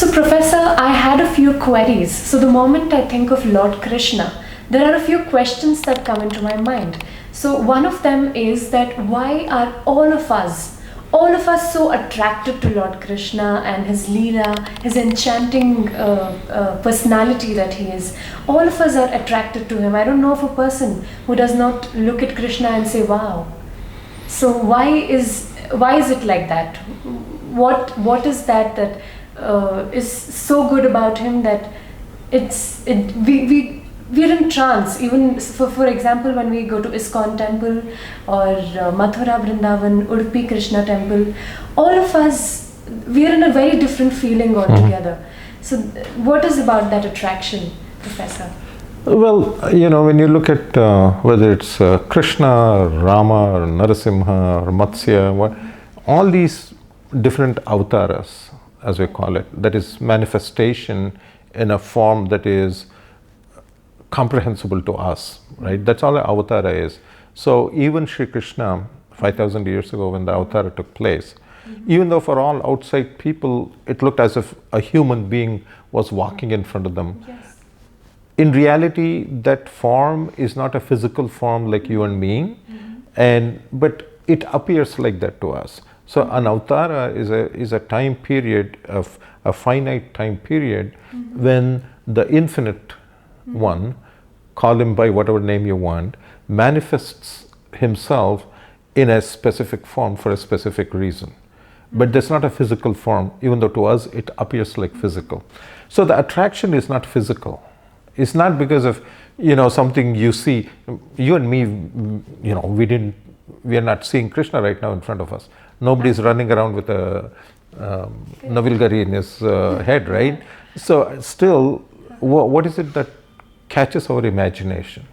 So, Professor, I had a few queries. So, the moment I think of Lord Krishna, there are a few questions that come into my mind. So, one of them is that why are all of us so attracted to Lord Krishna and his Leela, his enchanting personality that he is? All of us are attracted to him. I don't know of a person who does not look at Krishna and say, wow. So, why is it like that? What is that is so good about him that we're in trance? Even for example, when we go to ISKCON temple or Mathura, Vrindavan, Udupi Krishna temple, all of us, we're in a very different feeling altogether. So what is about that attraction, Professor? Well, when you look at whether it's Krishna or Rama or Narasimha or Matsya, all these different avatars, as we call it, that is manifestation in a form that is comprehensible to us, right? That's all an avatara is. So even Sri Krishna, 5,000 years ago when the avatara took place, even though for all outside people it looked as if a human being was walking in front of them, Yes. in reality that form is not a physical form like you and me, but it appears like that to us. So an avatara is a time period of a finite time period when the infinite one, call him by whatever name you want, manifests himself in a specific form for a specific reason. But that's not a physical form, even though to us it appears like physical. So the attraction is not physical. It's not because of something you see. You and me, we are not seeing Krishna right now in front of us. Nobody's running around with a navilgari in his head, right? So still, what is it that catches our imagination?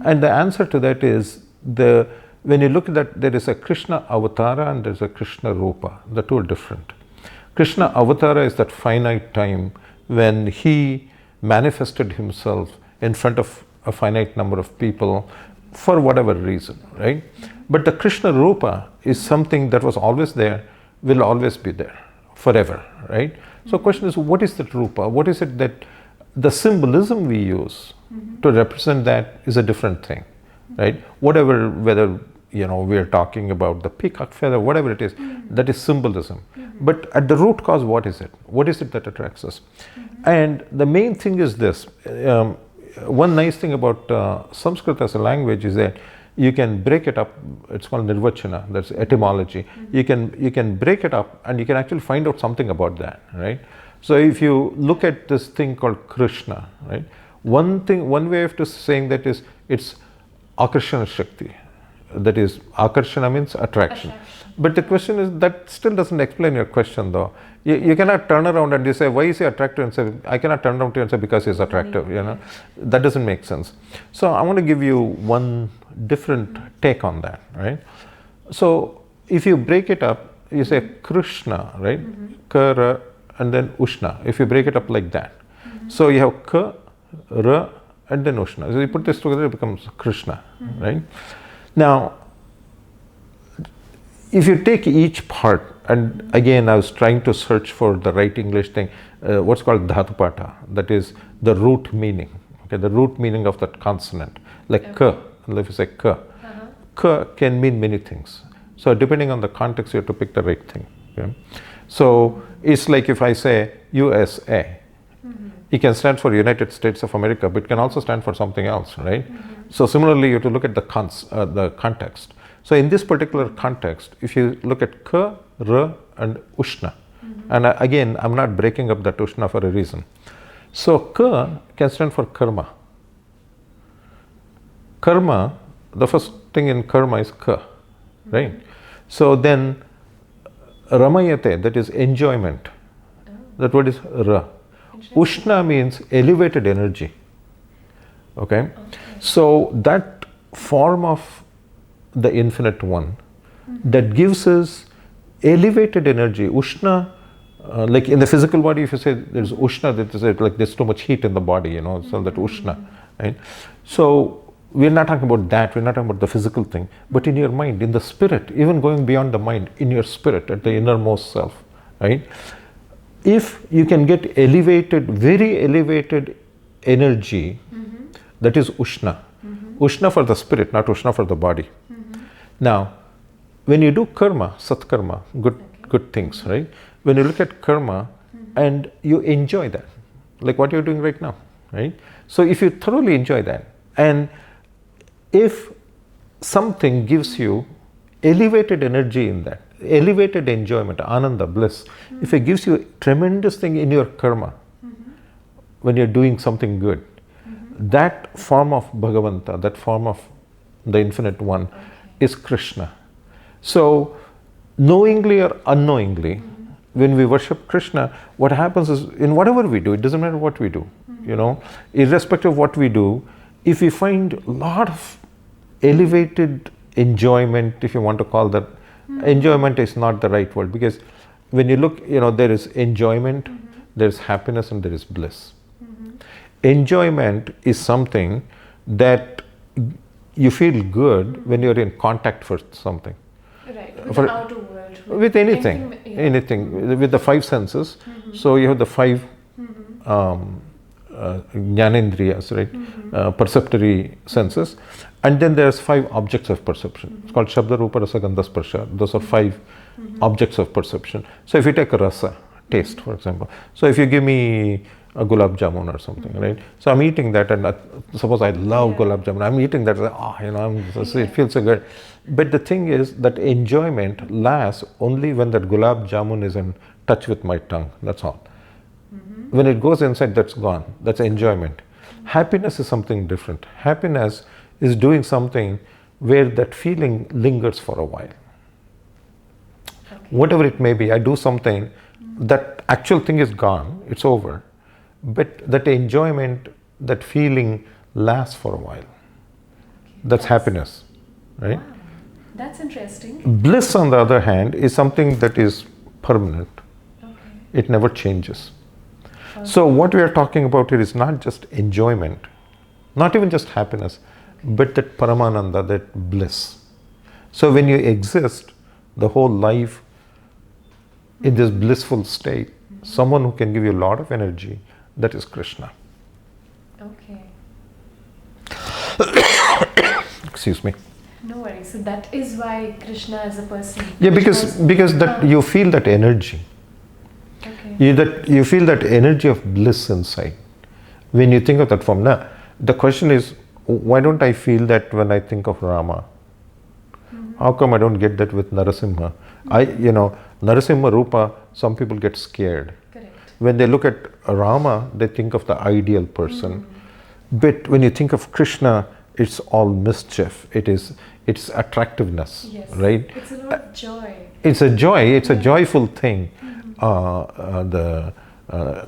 And the answer to that is, when you look at that, there is a Krishna Avatara and there's a Krishna Rupa. The two are different. Krishna Avatara is that finite time when he manifested himself in front of a finite number of people for whatever reason, right? But the Krishna Rupa is something that was always there, will always be there, forever, right? So the question is, what is that Rupa? What is it that the symbolism we use to represent that is a different thing, right? Whether we are talking about the peacock feather, whatever it is, that is symbolism. But at the root cause, what is it? What is it that attracts us? And the main thing is this. One nice thing about Sanskrit as a language is that you can break it up. It's called nirvachana, that's etymology. You can break it up and you can actually find out something about that, right? So if you look at this thing called Krishna, right? One way of saying that is, it's akarshana shakti. That is, akarshana means attraction. But the question is, that still doesn't explain your question though. You cannot turn around and you say, why is he attractive? And say, I cannot turn around to you and say, because he's attractive, That doesn't make sense. So I want to give you one different take on that, right? So if you break it up, you say Krishna, right? Kara and then Ushna. If you break it up like that. So you have Ka, Ra and then Ushna. So you put this together, it becomes Krishna, right? Now, if you take each part, and again I was trying to search for the right English thing, what's called dhatupata, that is the root meaning, okay, the root meaning of that consonant, like Ka, if you say Ka, Ka can mean many things. So depending on the context, you have to pick the right thing. Okay? So it's like if I say USA, it can stand for United States of America, but it can also stand for something else, right? So similarly, you have to look at the context. So in this particular context, if you look at Ka, Ra and Ushna, and again, I'm not breaking up that Ushna for a reason. So Ka can stand for karma. Karma, the first thing in karma is Ka, right? So then Ramayate, that is enjoyment. That word is Ra. Ushna means elevated energy. Okay? So that form of the infinite one that gives us elevated energy. Ushna, like in the physical body, if you say there's Ushna, that is like there's too much heat in the body, so that Ushna, right? So we're not talking about that, we're not talking about the physical thing, but in your mind, in the spirit, even going beyond the mind, in your spirit, at the innermost self, right? if you can get elevated, very elevated energy, that is Ushna. Ushna for the spirit, not Ushna for the body. Now, when you do karma, satkarma, good things, right? When you look at karma and you enjoy that, like what you're doing right now, right? So if you thoroughly enjoy that, and if something gives you elevated energy in that, elevated enjoyment, ananda, bliss, if it gives you a tremendous thing in your karma, when you're doing something good, that form of Bhagavanta, that form of the Infinite One is Krishna. So, knowingly or unknowingly, when we worship Krishna, what happens is, in whatever we do, it doesn't matter what we do, you know, irrespective of what we do, if we find a lot of elevated enjoyment, if you want to call that, enjoyment is not the right word, because when you look, you know, there is enjoyment, there is happiness, and there is bliss. Enjoyment is something that you feel good when you're in contact for something. Right, with the outer world. With anything, with the five senses. So you have the five jnanendriyas, right? Perceptory senses. And then there's five objects of perception. It's called Shabda, Rupa, Rasa, Gandha, Sparsha. Those are five objects of perception. So if you take a rasa, taste, for example. So if you give me a gulab jamun or something, right? So I'm eating that, and suppose I love gulab jamun, I'm eating that, you know, it feels so good. But the thing is that enjoyment lasts only when that gulab jamun is in touch with my tongue, that's all. When it goes inside, that's gone, that's enjoyment. Happiness is something different. Happiness is doing something where that feeling lingers for a while. Whatever it may be, I do something, that actual thing is gone, it's over. But that enjoyment, that feeling lasts for a while. That's happiness, right? Wow. That's interesting. Bliss, on the other hand, is something that is permanent. It never changes. So what we are talking about here is not just enjoyment, not even just happiness, but that paramananda, that bliss. So when you exist the whole life in this blissful state, someone who can give you a lot of energy, that is Krishna. Okay. Excuse me. No worries. So that is why Krishna as a person. Yeah, because that you feel that energy. Okay. You feel that energy of bliss inside when you think of that form. Now, the question is, why don't I feel that when I think of Rama? How come I don't get that with Narasimha? Narasimha Rupa, some people get scared. Correct. When they look at Rama, they think of the ideal person. But when you think of Krishna, it's all mischief. It's attractiveness, Yes. right? It's a lot of joy. It's a joy. It's a joyful thing. The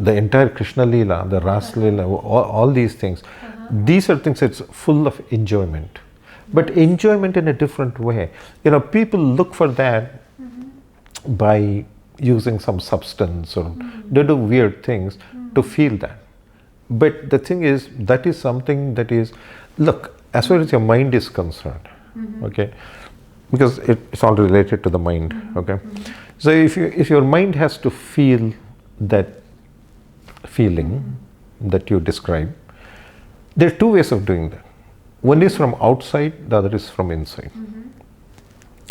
entire Krishna Leela, the Ras Leela, all these things. These are things that's full of enjoyment. But enjoyment in a different way. You know, people look for that by using some substance, or they do weird things to feel that. But the thing is, that is something that is, look, as far as your mind is concerned, okay, because it's all related to the mind, okay. So if your mind has to feel that feeling that you describe, there are two ways of doing that. One is from outside, the other is from inside.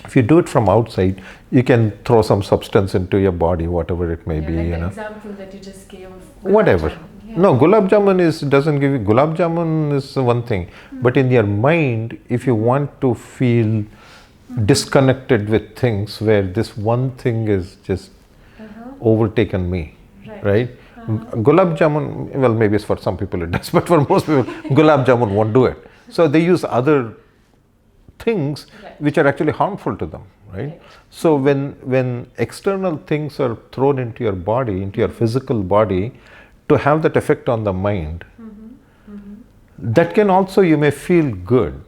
If you do it from outside, you can throw some substance into your body, whatever it may be. Like you the know, example that you just gave of whatever. gulab jamun. Yeah. No, gulab jamun doesn't give you. Gulab jamun is one thing, but in your mind, if you want to feel disconnected with things, where this one thing is just overtaken me, right? Gulab jamun, well, maybe it's for some people it does, but for most people, gulab jamun won't do it. So they use other things which are actually harmful to them, right? So when external things are thrown into your body, into your physical body, to have that effect on the mind, that can also, you may feel good.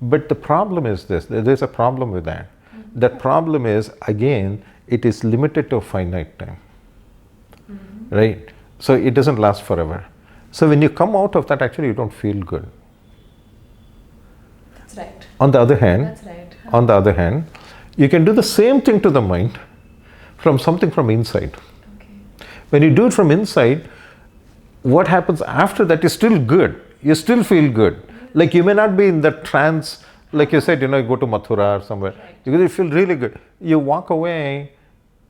But the problem is this, there's a problem with that. That problem is, again, it is limited to a finite time, right? So it doesn't last forever. So when you come out of that, actually you don't feel good. That's right. On the other hand, That's right. on the other hand, you can do the same thing to the mind from something from inside. Okay. When you do it from inside, what happens after that is still good. You still feel good. Like you may not be in that trance, like you said, you go to Mathura or somewhere, because you feel really good. You walk away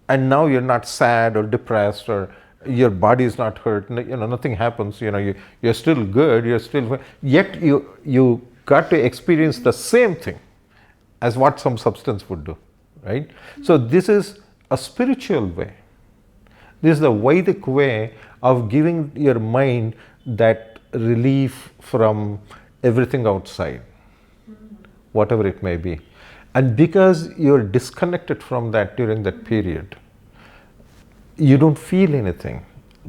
and now you're not sad or depressed or your body is not hurt, nothing happens, you're still good, yet you got to experience the same thing as what some substance would do, right? So this is a spiritual way. This is the Vedic way of giving your mind that relief from everything outside, whatever it may be. And because you're disconnected from that during that period, you don't feel anything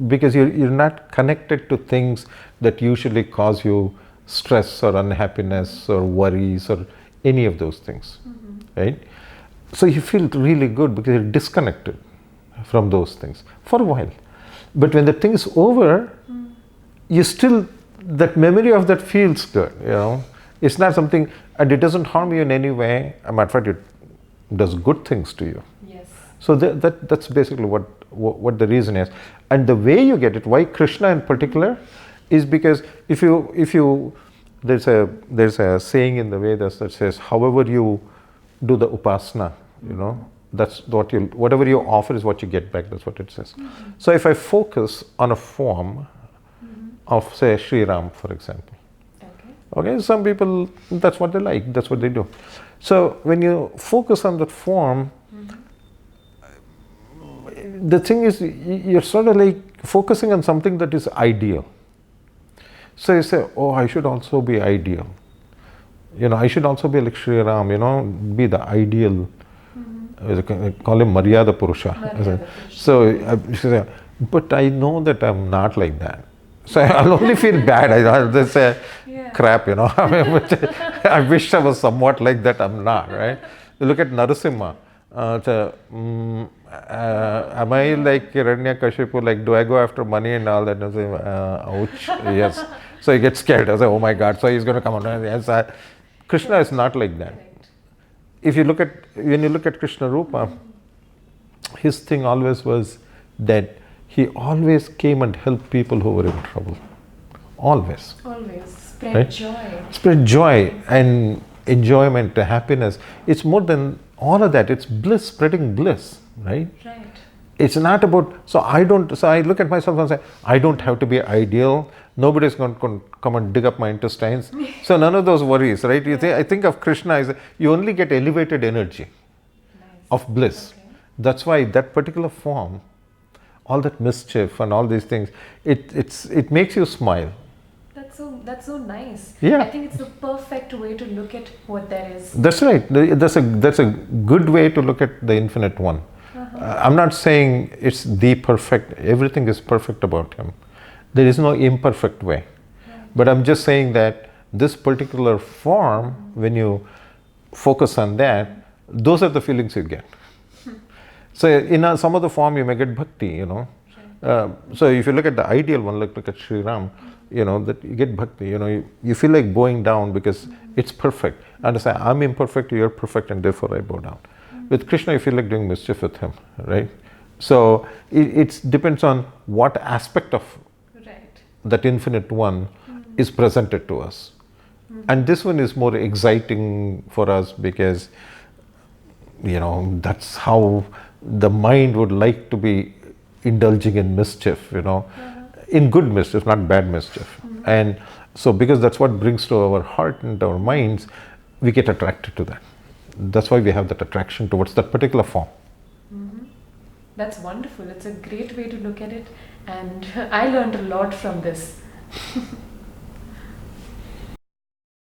because you're not connected to things that usually cause you stress or unhappiness or worries or any of those things, right? So you feel really good because you're disconnected from those things for a while. But when the thing is over, you still, that memory of that feels good, It's not something, and it doesn't harm you in any way. As a matter of fact, it does good things to you. Yes. So that's basically what the reason is. And the way you get it, why Krishna in particular, is because if you there's a saying in the Vedas that says, however you do the upasana, that's whatever you offer is what you get back. That's what it says. So if I focus on a form of, say, Sri Ram, for example. Okay, some people, that's what they like, that's what they do. So when you focus on that form, the thing is, you're sort of like focusing on something that is ideal. So you say, oh, I should also be ideal. I should also be like Sri Ram, be the ideal. I call him Maryada Purusha. So, but I know that I'm not like that. So I'll only feel bad. I'll just say, crap, I wish I was somewhat like that. I'm not, right? You look at Narasimha. Am I like Hiranyakashipu? Like, do I go after money and all that? And say, ouch, yes. So he gets scared. I say, oh my God, so he's going to come on. Yes, Krishna is not like that. When you look at Krishna Rupa, his thing always was that he always came and helped people who were in trouble. Always. Spread right? joy. Spread joy and enjoyment, happiness. It's more than all of that. It's bliss, spreading bliss, right? Right. It's not about, so I look at myself and say, I don't have to be ideal. Nobody's going to come and dig up my intestines. So none of those worries, right? I think of Krishna as you only get elevated energy of bliss. Okay. That's why that particular form, all that mischief and all these things, it makes you smile. That's so nice. Yeah. I think it's the perfect way to look at what there is. That's right. That's a good way to look at the Infinite One. I'm not saying it's the perfect, everything is perfect about him. There is no imperfect way. But I'm just saying that this particular form, when you focus on that, those are the feelings you get. So in some other form you may get bhakti, So if you look at the ideal one, look at Sri Ram, that you get bhakti, you feel like bowing down because it's perfect. And I say, I'm imperfect, you're perfect, and therefore I bow down. With Krishna, you feel like doing mischief with him, right? So it depends on what aspect of that Infinite One is presented to us. And this one is more exciting for us because, that's how the mind would like to be indulging in mischief, in good mischief, not bad mischief. And so because that's what brings to our heart and our minds, we get attracted to that. That's why we have that attraction towards that particular form. That's wonderful. It's a great way to look at it, and I learned a lot from this.